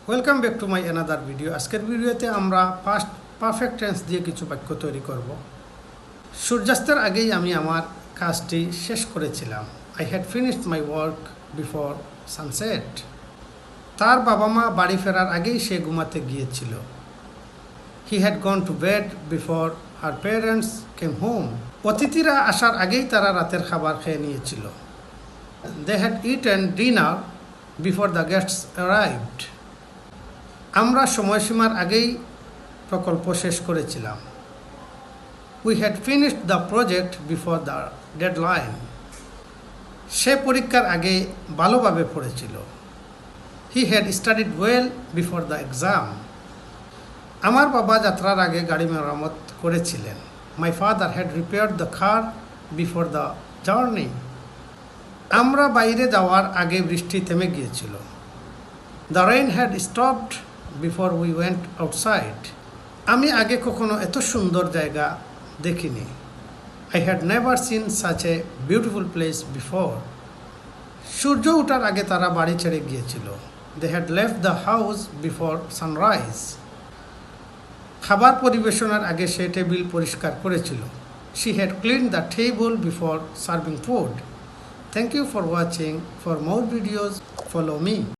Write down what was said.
Welcome back to my another video. আজকের ভিডিওতে আমরা ফার্স্ট পারফেক্ট টেন্স দিয়ে কিছু বাক্য তৈরি করব। সূর্যাস্তের আগেই আমি আমার কাজটি শেষ করেছিলাম। I had finished my work before sunset. তার বাবা মা বাড়ি ফেরার আগেই সে ঘুমাতে গিয়েছিল। He had gone to bed before her parents came home. অতিথিরা আসার আগেই তারা রাতের খাবার খেয়ে নিয়েছিল। They had eaten dinner before the guests arrived. আমরা সময়সীমার আগেই প্রকল্প শেষ করেছিলাম। We had finished the project before the deadline. সে পরীক্ষার আগে ভালোভাবে পড়েছিল। He had studied well before the exam. আমার বাবা যাত্রার আগে গাড়ি মেরামত করেছিলেন। My father had repaired the car before the journey. আমরা বাইরে যাওয়ার আগে বৃষ্টি থেমে গিয়েছিল। The rain had stopped before we went outside. আমি আগে কখনো এত সুন্দর জায়গা দেখিনি। I had never seen such a beautiful place before. সূর্য ওঠার আগে তারা বাড়ি ছেড়ে গিয়েছিল। They had left the house before sunrise. খাবার পরিবেশনের আগে সে টেবিল পরিষ্কার করেছিল। She had clean the table before serving food. Thank you for watching. For more videos follow me.